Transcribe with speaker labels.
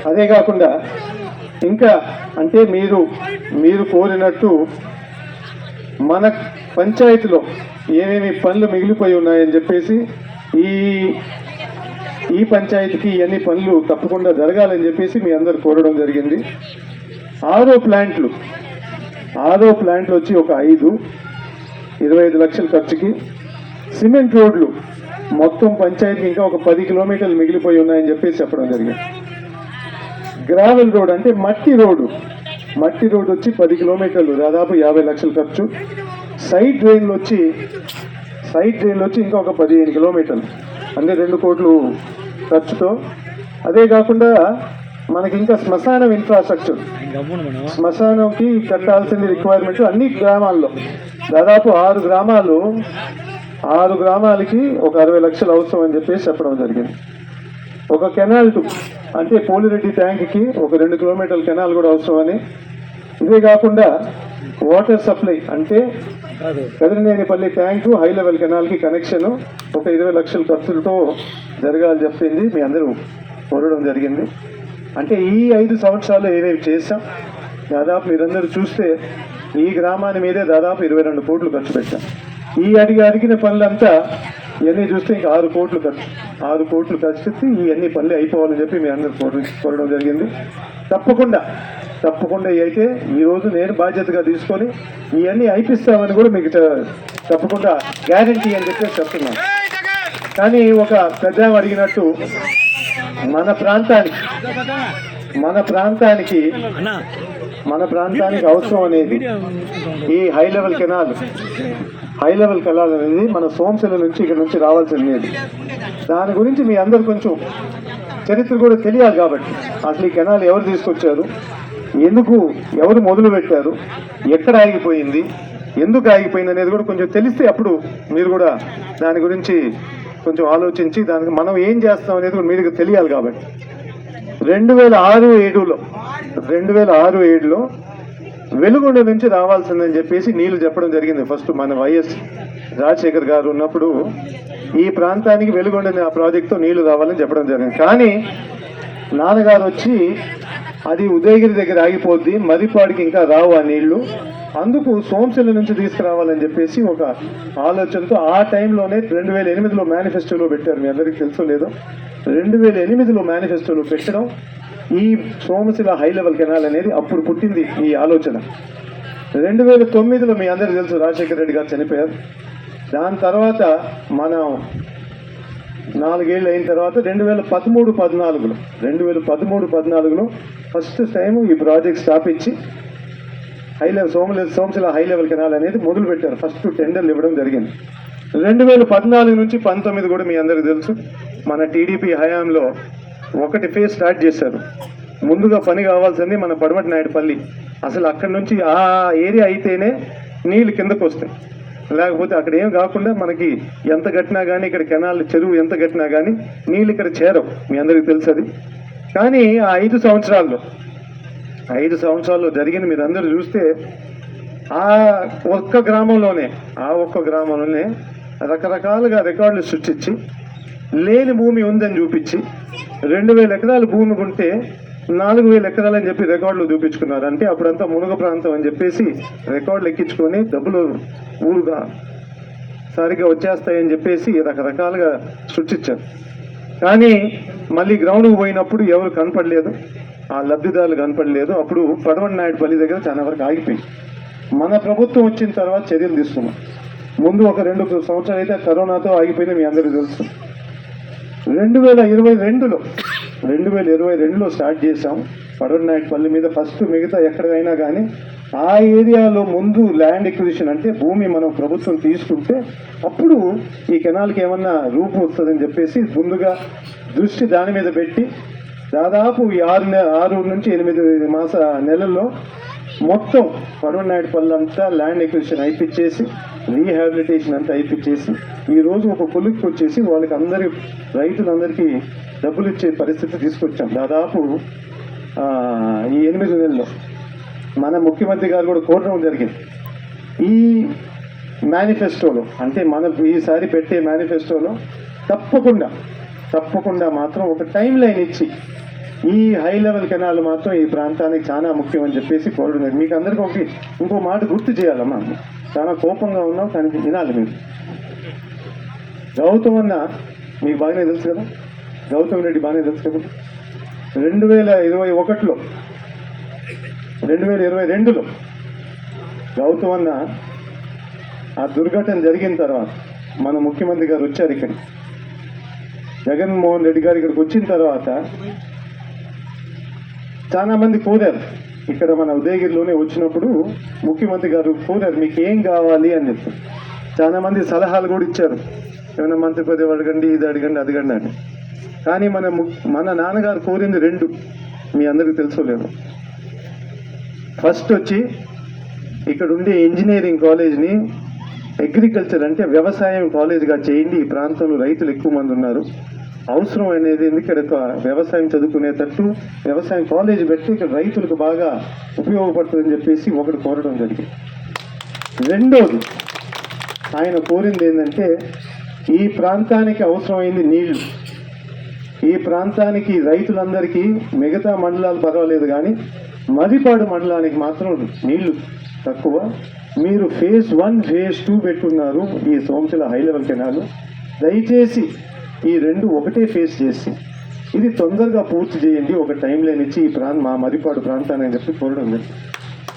Speaker 1: అదే కాకుండా ఇంకా అంటే మీరు కోరినట్టు మన పంచాయతీలో ఏమేమి పనులు మిగిలిపోయి ఉన్నాయని చెప్పేసి ఈ పంచాయతీకి ఇవన్నీ పనులు తప్పకుండా జరగాలని చెప్పేసి మీ అందరు కోరడం జరిగింది. ఆరో ప్లాంట్లు వచ్చి ఒక 25 లక్షల ఖర్చుకి, సిమెంట్ రోడ్లు మొత్తం పంచాయతీకి ఇంకా ఒక 10 కిలోమీటర్లు మిగిలిపోయి ఉన్నాయని చెప్పేసి చెప్పడం జరిగింది. గ్రావెల్ రోడ్ అంటే మట్టి రోడ్డు వచ్చి 10 కిలోమీటర్లు దాదాపు 50 లక్షల ఖర్చు. సైడ్ డ్రైన్లు వచ్చి ఇంకా ఒక 15 కిలోమీటర్లు అంటే 2 కోట్లు ఖర్చుతో. అదే కాకుండా మనకి ఇంకా శ్మశానం ఇన్ఫ్రాస్ట్రక్చర్, శ్మశానంకి కట్టాల్సిన రిక్వైర్మెంట్ అన్ని గ్రామాల్లో దాదాపు 6 గ్రామాలకి ఒక 60 లక్షలు అవసరం అని చెప్పేసి చెప్పడం జరిగింది. ఒక కెనాల్ అంటే పోలిరెడ్డి ట్యాంక్కి ఒక 2 కిలోమీటర్ల కెనాల్ కూడా అవసరం అని. ఇదే కాకుండా వాటర్ సప్లై అంటే కదిరినేనిపల్లి ట్యాంకు హై లెవెల్ కెనాల్కి కనెక్షన్ ఒక 20 లక్షల ఖర్చులతో జరగాలని చెప్పింది మీ అందరూ కోరడం జరిగింది. అంటే ఈ 5 సంవత్సరాలు ఏమేమి చేశాం దాదాపు మీరందరూ చూస్తే ఈ గ్రామాన్ని మీదే దాదాపు 22 కోట్లు ఖర్చు పెట్టాం. ఈ అడిగిన పనులంతా ఇవన్నీ చూస్తే ఇంకా 6 కోట్లు ఖర్చు పెట్టి ఇవన్నీ పనులు అయిపోవాలని చెప్పి మీ అందరూ కోరడం జరిగింది. తప్పకుండా అయితే ఈరోజు నేను బాధ్యతగా తీసుకొని ఇవన్నీ అయిపిస్తామని కూడా మీకు తప్పకుండా గ్యారంటీ అని చెప్పేసి చెప్తున్నాను. కానీ ఒక పెద్ద అడిగినట్టు మన ప్రాంతానికి అవసరం అనేది ఈ హై లెవెల్ కెనాల్ అనేది మన సోమశిల నుంచి ఇక్కడ నుంచి రావాల్సింది. దాని గురించి మీ అందరు కొంచెం చరిత్ర కూడా తెలియాలి. కాబట్టి అసలు ఈ కెనాల్ ఎవరు తీసుకొచ్చారు, ఎవరు మొదలు పెట్టారు, ఎక్కడ ఆగిపోయింది, ఎందుకు ఆగిపోయింది అనేది కూడా కొంచెం తెలిస్తే అప్పుడు మీరు కూడా దాని గురించి కొంచెం ఆలోచించి దానికి మనం ఏం చేస్తాం అనేది కూడా మీకు తెలియాలి. కాబట్టి 2006-7లో వెలుగొండ నుంచి రావాల్సిందని చెప్పేసి నీళ్లు చెప్పడం జరిగింది. ఫస్ట్ మన వైఎస్ రాజశేఖర్ గారు ఉన్నప్పుడు ఈ ప్రాంతానికి వెలుగొండ ప్రాజెక్టుతో నీళ్లు రావాలని చెప్పడం జరిగింది. కానీ నాన్నగారు వచ్చి అది ఉదయగిరి దగ్గర ఆగిపోద్ది, మరిపాడికి ఇంకా రావు ఆ నీళ్లు, అందుకు సోమశిల నుంచి తీసుకురావాలని చెప్పేసి ఒక ఆలోచనతో ఆ టైంలోనే 2008లో మేనిఫెస్టోలో పెట్టారు. మీ అందరికీ తెలుసో లేదో 2008లో మేనిఫెస్టోలో పెట్టడం ఈ సోమశిల హై లెవెల్ కెనాల్ అనేది అప్పుడు పుట్టింది ఈ ఆలోచన. 2009లో మీ అందరికీ తెలుసు రాజశేఖర రెడ్డి గారు చనిపోయారు. దాని తర్వాత మనం 4 ఏళ్ళు అయిన తర్వాత 2013-14లో ఫస్ట్ టైం ఈ ప్రాజెక్ట్ స్థాపించి సోమశిల హై లెవెల్ కెనాల్ అనేది మొదలు పెట్టారు. ఫస్ట్ టెండర్లు ఇవ్వడం జరిగింది. 2014 నుంచి 19 కూడా మీ అందరికీ తెలుసు మన టీడీపీ హయాంలో 1 ఫేజ్ స్టార్ట్ చేశారు. ముందుగా పని కావాల్సింది మన పడమటి నాయుడుపల్లి. అసలు అక్కడి నుంచి ఆ ఏరియా అయితేనే నీళ్ళు కిందకు వస్తాయి, లేకపోతే అక్కడ ఏం కాకుండా మనకి ఎంత కట్టినా కానీ ఇక్కడ కెనాల్ చెరువు ఎంత కట్టినా కానీ నీళ్ళు ఇక్కడ చేరవు. మీ అందరికీ తెలుసు అది. కానీ ఆ 5 సంవత్సరాల్లో జరిగింది మీరు అందరూ చూస్తే ఆ ఒక్క గ్రామంలోనే రకరకాలుగా రికార్డులు సృష్టించి లేని భూమి ఉందని చూపించి 2000 ఎకరాల భూమి ఉంటే 4000 ఎకరాలు అని చెప్పి రికార్డులు చూపించుకున్నారు. అంటే అప్పుడంతా మునుగ ప్రాంతం అని చెప్పేసి రికార్డులు ఎక్కించుకొని డబ్బులు ఊరుగా సరిగ్గా వచ్చేస్తాయని చెప్పేసి రకరకాలుగా సృష్టించారు. కానీ మళ్ళీ గ్రౌండ్కి పోయినప్పుడు ఎవరు కనపడలేదు, ఆ లబ్ధిదారులు కనపడలేదు. అప్పుడు పడమటి నాయుడుపల్లి దగ్గర చాలా వరకు ఆగిపోయింది. మన ప్రభుత్వం వచ్చిన తర్వాత చర్యలు తీసుకున్నాం. ముందు ఒక 2 సంవత్సరాలు అయితే కరోనాతో ఆగిపోయినా మీ అందరికీ తెలుసు. 2022లో స్టార్ట్ చేసాం పడమటి నాయుడుపల్లి మీద ఫస్ట్. మిగతా ఎక్కడైనా కానీ ఆ ఏరియాలో ముందు ల్యాండ్ ఎక్విజిషన్ అంటే భూమి మనం ప్రభుత్వం తీసుకుంటే అప్పుడు ఈ కెనాల్కి ఏమన్నా రూపం వస్తుందని చెప్పేసి ముందుగా దృష్టి దాని మీద పెట్టి దాదాపు ఈ 6 నుంచి 8 నెలల్లో మొత్తం పడమటి నాయుడుపల్లి అంతా ల్యాండ్ ఎక్విజిషన్ అయిపించేసి రీహాబిలిటేషన్ అంతా అయిపించేసి ఈరోజు ఒక కొలిక్కి వచ్చేసి వాళ్ళకి రైతులందరికీ డబ్బులు ఇచ్చే పరిస్థితి తీసుకొచ్చాం. దాదాపు ఈ 8 నెలల్లో మన ముఖ్యమంత్రి గారు కూడా కోరడం జరిగింది. ఈ మేనిఫెస్టోలో అంటే మనం ఈసారి పెట్టే మేనిఫెస్టోలో తప్పకుండా మాత్రం ఒక టైం లైన్ ఇచ్చి ఈ హై లెవెల్ కెనాల్ మాత్రం ఈ ప్రాంతానికి చాలా ముఖ్యం అని చెప్పేసి కోరుతున్నారు. మీకు అందరికీ ఒకటి ఇంకో మాట గుర్తు చేయాలమ్మా, చాలా కోపంగా ఉన్నాం కానీ వినాలి మీరు. గౌతమ్ అన్న మీకు బాగానే తెలుసు కదా, గౌతమ్ రెడ్డి బాగానే తెలుసు కదా. 2021లో 2022లో గౌతమ్ అన్న ఆ దుర్ఘటన జరిగిన తర్వాత మన ముఖ్యమంత్రి గారు వచ్చారు ఇక్కడికి. జగన్మోహన్ రెడ్డి గారు ఇక్కడికి వచ్చిన తర్వాత చాలా మంది కోరారు, ఇక్కడ మన ఉదయగిరిలోనే వచ్చినప్పుడు ముఖ్యమంత్రి గారు కోరారు మీకు ఏం కావాలి అని చెప్పి. చాలా మంది సలహాలు కూడా ఇచ్చారు, ఏమైనా మంత్రి పదవి అడగండి, ఇది అడగండి, అడగండి అని. కానీ మన నాన్నగారు కోరింది రెండు, మీ అందరికీ తెలుసుకోలేదు. ఫస్ట్ వచ్చి ఇక్కడ ఉండే ఇంజనీరింగ్ కాలేజ్ని అగ్రికల్చర్ అంటే వ్యవసాయం కాలేజ్గా చేయండి. ఈ ప్రాంతంలో రైతులు ఎక్కువ మంది ఉన్నారు, అవసరం అనేది ఇక్కడ వ్యవసాయం చదువుకునేటట్టు వ్యవసాయం కాలేజ్ పెట్టి ఇక్కడ రైతులకు బాగా ఉపయోగపడుతుందని చెప్పేసి ఒకటి కోరడం జరిగింది. రెండోది ఆయన కోరింది ఏంటంటే ఈ ప్రాంతానికి అవసరమైంది నీళ్లు. ఈ ప్రాంతానికి రైతులందరికీ మిగతా మండలాలు పర్వాలేదు కానీ మరిపాడు మండలానికి మాత్రం నీళ్లు తక్కువ. మీరు ఫేజ్ 1 ఫేజ్ 2 పెట్టున్నారు ఈ సోమశిల హై లెవెల్ కెనాల్, దయచేసి ఈ రెండు ఒకటే ఫేజ్ చేసి ఇది తొందరగా పూర్తి చేయండి, ఒక టైం లైన్ ఇచ్చి ఈ మా మరిపాడు ప్రాంతాన్ని చెప్పి కోరడం జరిగింది.